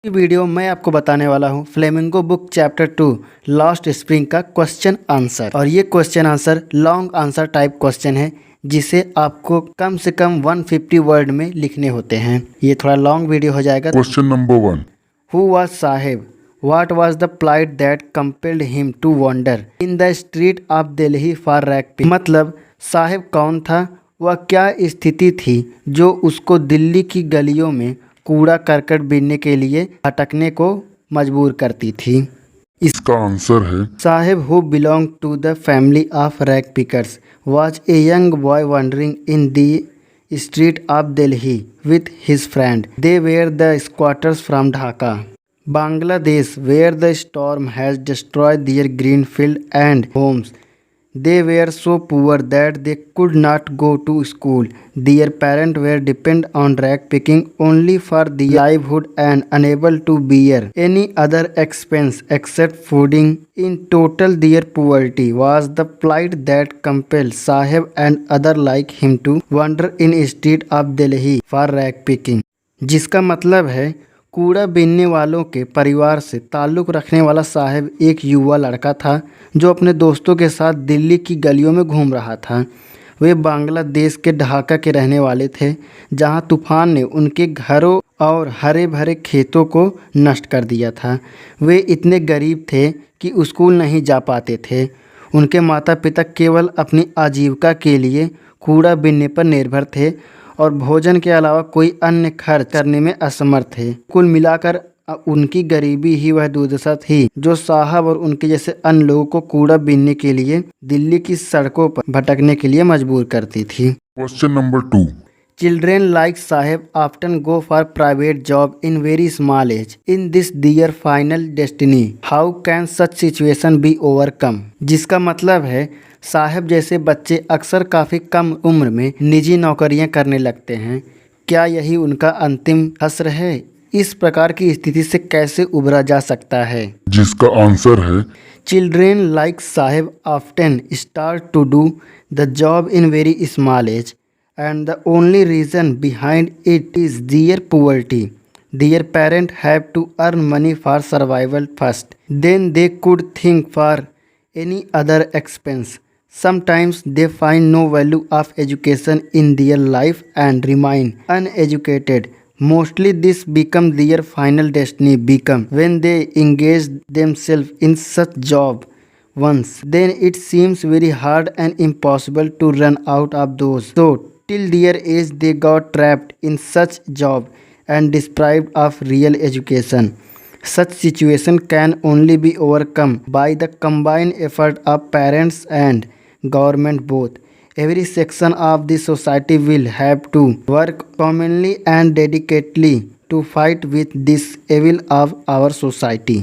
Video मैं आपको बताने वाला हूँ flamingo book chapter 2 last spring का क्वेश्चन आंसर। और ये question answer long answer type question है जिसे आपको कम से कम 150 वर्ड में लिखने होते हैं। ये थोड़ा लॉन्ग वीडियो हो जाएगा। Question number 1। Who was Saheb? What was the plight that compelled him to wander in the street of Delhi for rag picking? मतलब साहेब कौन था? वह क्या स्थिति थी जो उसको दिल्ली की गलियों में कूड़ा करकट बीनने के लिए भटकने को मजबूर करती थी? इसका आंसर है साहेब who belonged to the family of rag pickers was a young boy wandering in the street of Delhi with his friend. They were the squatters from Dhaka, Bangladesh, where the storm has destroyed their green field and homes. They were so poor that they could not go to school. Their parents were dependent on rag picking only for their livelihood and unable to bear any other expense except fooding. In total, their poverty was the plight that compelled Sahib and others like him to wander in street of Delhi for rag picking. जिसका मतलब है कूड़ा बीनने वालों के परिवार से ताल्लुक़ रखने वाला साहब एक युवा लड़का था जो अपने दोस्तों के साथ दिल्ली की गलियों में घूम रहा था। वे बांग्लादेश के ढाका के रहने वाले थे जहां तूफान ने उनके घरों और हरे भरे खेतों को नष्ट कर दिया था। वे इतने गरीब थे कि स्कूल नहीं जा पाते थे। उनके माता पिता केवल अपनी आजीविका के लिए कूड़ा बीनने पर निर्भर थे और भोजन के अलावा कोई अन्य खर्च करने में असमर्थ थे। कुल मिलाकर उनकी गरीबी ही वह दुर्दशा थी जो साहब और उनके जैसे अन्य लोगों को कूड़ा बीनने के लिए दिल्ली की सड़कों पर भटकने के लिए मजबूर करती थी। Question number 2। Children like Sahib often go for private job in very small age. In this their final destiny. How can such situation be overcome? जिसका मतलब है साहब जैसे बच्चे अक्सर काफ़ी कम उम्र में निजी नौकरियां करने लगते हैं। क्या यही उनका अंतिम हश्र है? इस प्रकार की स्थिति से कैसे उबरा जा सकता है? जिसका आंसर है Children like Sahib often start to do the job in very small age. And the only reason behind it is their poverty. Their parents have to earn money for survival first. Then they could think for any other expense. Sometimes they find no value of education in their life and remain uneducated. Mostly this becomes their final destiny when they engage themselves in such job once. Then it seems very hard and impossible to run out of those. So till their age they got trapped in such job and deprived of real education. Such situation can only be overcome by the combined effort of parents and government both. Every section of the society will have to work commonly and dedicatedly to fight with this evil of our society.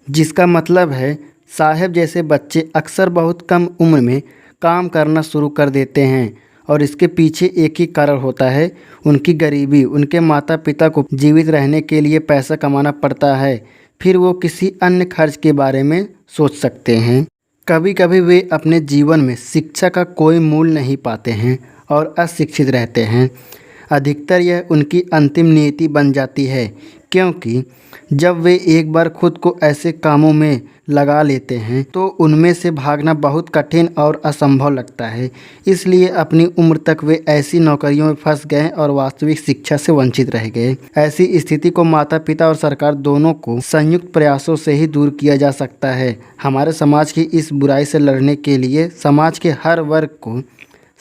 जिसका मतलब है साहब जैसे बच्चे अक्सर बहुत कम उम्र में काम करना शुरू कर देते हैं और इसके पीछे एक ही कारण होता है, उनकी गरीबी। उनके माता पिता को जीवित रहने के लिए पैसा कमाना पड़ता है, फिर वो किसी अन्य खर्च के बारे में सोच सकते हैं। कभी कभी वे अपने जीवन में शिक्षा का कोई मूल्य नहीं पाते हैं और अशिक्षित रहते हैं। अधिकतर यह उनकी अंतिम नीति बन जाती है क्योंकि जब वे एक बार खुद को ऐसे कामों में लगा लेते हैं तो उनमें से भागना बहुत कठिन और असंभव लगता है। इसलिए अपनी उम्र तक वे ऐसी नौकरियों में फंस गए और वास्तविक शिक्षा से वंचित रह गए। ऐसी स्थिति को माता पिता और सरकार दोनों को संयुक्त प्रयासों से ही दूर किया जा सकता है। हमारे समाज की इस बुराई से लड़ने के लिए समाज के हर वर्ग को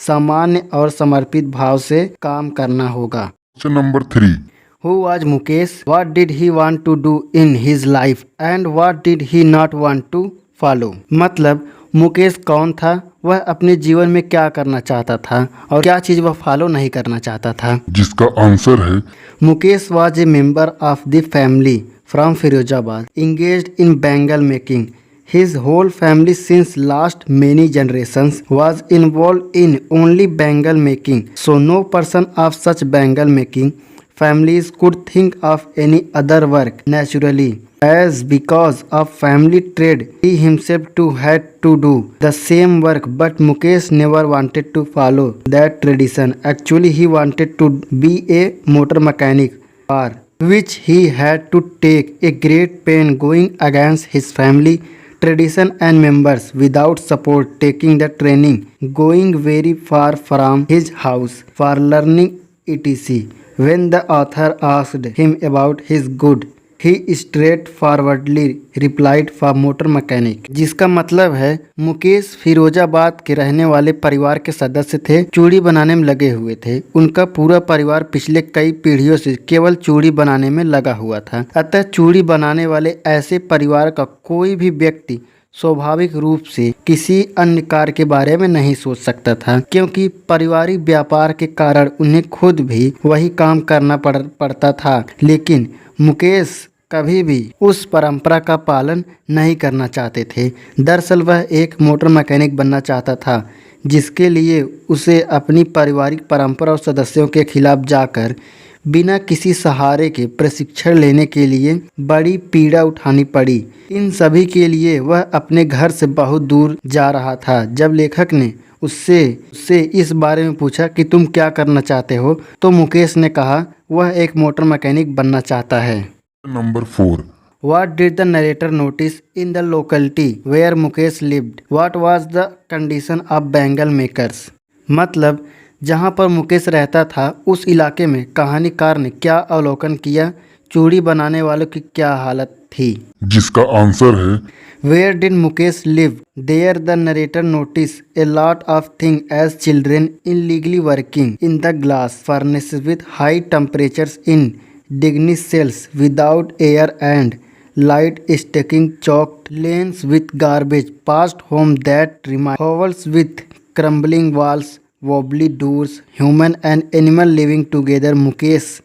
सामान्य और समर्पित भाव से काम करना होगा। Question number 3। Who was Mukesh? What did he want to do in his life and what did he not want to follow? मतलब मुकेश कौन था? वह अपने जीवन में क्या करना चाहता था और क्या चीज़ वह फॉलो नहीं करना चाहता था? जिसका आंसर है Mukesh was a member of the family from Firozabad engaged in bangle making. His whole family since last many generations was involved in only bangle making. So no person of such bangle making families could think of any other work naturally, as because of family trade he himself too had to do the same work. But Mukesh never wanted to follow that tradition. Actually he wanted to be a motor mechanic or which he had to take a great pain going against his family tradition and members without support taking the training going very far from his house for learning etc. When the author asked him about his good he straight forwardly replied for motor mechanic, जिसका मतलब है मुकेश फिरोजाबाद के रहने वाले परिवार के सदस्य थे, चूड़ी बनाने में लगे हुए थे। उनका पूरा परिवार पिछले कई पीढ़ियों से केवल चूड़ी बनाने में लगा हुआ था। अतः चूड़ी बनाने वाले ऐसे परिवार का कोई भी व्यक्ति स्वाभाविक रूप से किसी अन्य कार्य के बारे में नहीं सोच सकता था, क्योंकि पारिवारिक व्यापार के कारण उन्हें खुद भी वही काम करना पड़ता था। लेकिन मुकेश कभी भी उस परंपरा का पालन नहीं करना चाहते थे। दरअसल वह एक मोटर मैकेनिक बनना चाहता था, जिसके लिए उसे अपनी पारिवारिक परंपरा और सदस्यों के खिलाफ जाकर बिना किसी सहारे के प्रशिक्षण लेने के लिए बड़ी पीड़ा उठानी पड़ी। इन सभी के लिए वह अपने घर से बहुत दूर जा रहा था। जब लेखक ने उससे इस बारे में पूछा कि तुम क्या करना चाहते हो, तो मुकेश ने कहा वह एक मोटर मैकेनिक बनना चाहता है। Number 4। What did the narrator notice in the locality where Mukesh lived? What was the condition of bangle makers? मतलब जहाँ पर मुकेश रहता था उस इलाके में कहानीकार ने क्या अवलोकन किया, चूड़ी बनाने वालों की क्या हालत थी, जिसका आंसर है Where did Mukesh live? There the narrator noticed a lot of things as children illegally working in the glass furnaces with high temperatures in digging cells without air and light, stacking chalked lanes with garbage passed home that remind hovels with crumbling walls, wobbly doors, human and animal living together. Mukesh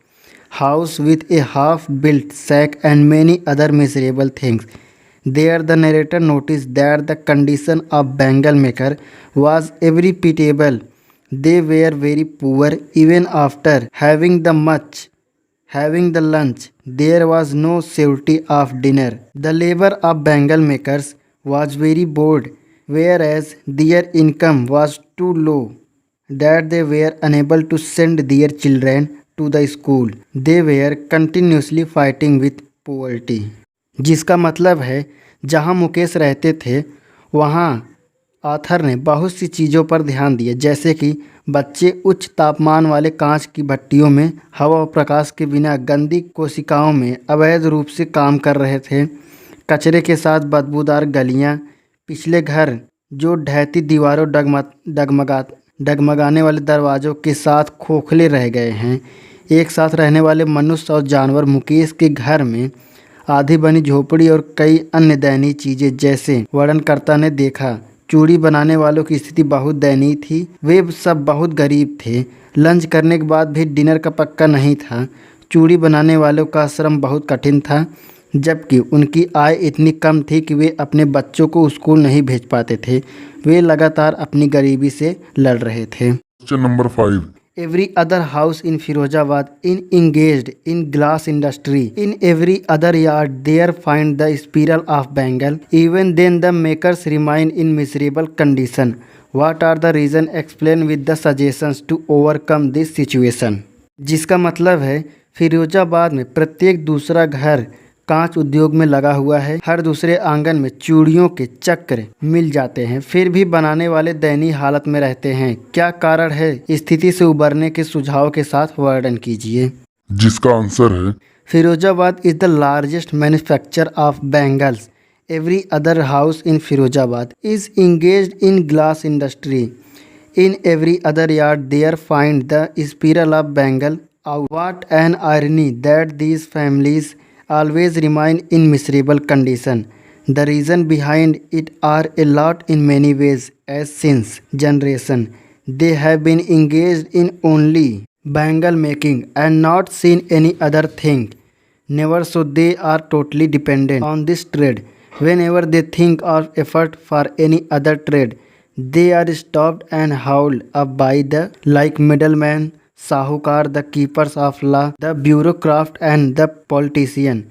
house with a half-built shack and many other miserable things. There the narrator noticed that the condition of bangle maker was very pitiable. They were very poor even after having the lunch. There was no surety of dinner. The labor of bangle makers was very bored, whereas their income was too low that they were unable to send their children to the school. They were continuously fighting with poverty. जिसका मतलब है जहाँ मुकेश रहते थे वहाँ author ने बहुत सी चीज़ों पर ध्यान दिया, जैसे कि बच्चे उच्च तापमान वाले कांच की भट्टियों में हवा और प्रकाश के बिना गंदी कोशिकाओं में अवैध रूप से काम कर रहे थे। कचरे के साथ बदबूदार गलियाँ, पिछले घर जो ढहती दीवारों डगमगाने वाले दरवाज़ों के साथ खोखले रह गए हैं। एक साथ रहने वाले मनुष्य और जानवर, मुकेश के घर में आधी बनी झोपड़ी और कई अन्य दयनीय चीज़ें, जैसे वर्णनकर्ता ने देखा। चूड़ी बनाने वालों की स्थिति बहुत दयनीय थी। वे सब बहुत गरीब थे। लंच करने के बाद भी डिनर का पक्का नहीं था। चूड़ी बनाने वालों का श्रम बहुत कठिन था, जबकि उनकी आय इतनी कम थी कि वे अपने बच्चों को स्कूल नहीं भेज पाते थे। वे लगातार अपनी गरीबी से लड़ रहे थे। Question number 5। Every other house in Firozabad engaged in glass industry. In every other yard there find the spiral of bangle. Even then the makers remain in miserable condition. What are the reason? Explain with the suggestions to overcome this situation. जिसका मतलब है फिरोजाबाद में प्रत्येक दूसरा घर कांच उद्योग में लगा हुआ है। हर दूसरे आंगन में चूड़ियों के चक्र मिल जाते हैं, फिर भी बनाने वाले दयनीय हालत में रहते हैं। क्या कारण है? स्थिति से उबरने के सुझाव के साथ वर्णन कीजिए। जिसका आंसर है Firozabad is the largest manufacture of bangles. Every other house in Firozabad is engaged in glass industry. In every other yard there find the spiral of bangle. What an irony that these families always remain in miserable condition. The reason behind it are a lot in many ways, as since generation they have been engaged in only bangle making and not seen any other thing. Never, so they are totally dependent on this trade. Whenever they think of effort for any other trade, they are stopped and hauled up by the like middlemen, Sahukar, the keepers of law, the bureaucrat and the politician.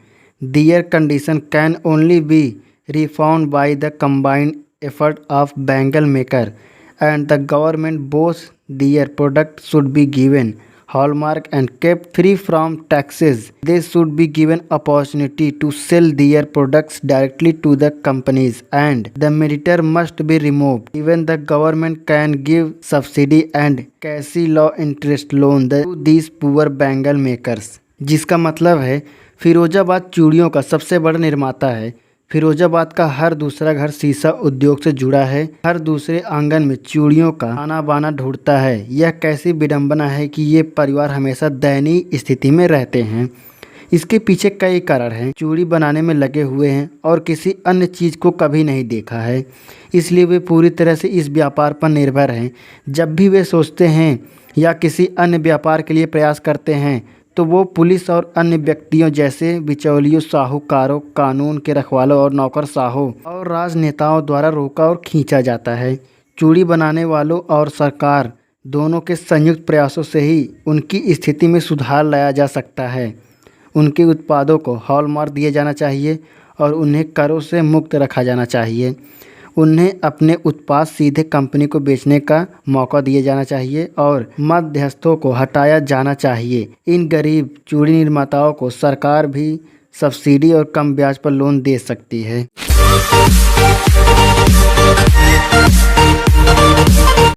Their condition can only be reformed by the combined effort of bangle maker and the government. Both their product should be given hallmark and kept free from taxes. They should be given opportunity to sell their products directly to the companies, and the mediator must be removed. Even the government can give subsidy and cash low interest loan to these poor bangle makers. जिसका मतलब है फिरोजाबाद चूड़ियों का सबसे बड़ा निर्माता है। फिरोजाबाद का हर दूसरा घर शीशा उद्योग से जुड़ा है। हर दूसरे आंगन में चूड़ियों का आना बाना ढूंढता है। यह कैसी विडंबना है कि ये परिवार हमेशा दयनीय स्थिति में रहते हैं। इसके पीछे कई कारण हैं। चूड़ी बनाने में लगे हुए हैं और किसी अन्य चीज़ को कभी नहीं देखा है, इसलिए वे पूरी तरह से इस व्यापार पर निर्भर हैं। जब भी वे सोचते हैं या किसी अन्य व्यापार के लिए प्रयास करते हैं तो वो पुलिस और अन्य व्यक्तियों जैसे बिचौलियों, साहूकारों, कानून के रखवालों और नौकरशाहों और राजनेताओं द्वारा रोका और खींचा जाता है। चूड़ी बनाने वालों और सरकार दोनों के संयुक्त प्रयासों से ही उनकी स्थिति में सुधार लाया जा सकता है। उनके उत्पादों को हॉलमार्क दिया जाना चाहिए और उन्हें करों से मुक्त रखा जाना चाहिए। उन्हें अपने उत्पाद सीधे कंपनी को बेचने का मौका दिया जाना चाहिए और मध्यस्थों को हटाया जाना चाहिए। इन गरीब चूड़ी निर्माताओं को सरकार भी सब्सिडी और कम ब्याज पर लोन दे सकती है।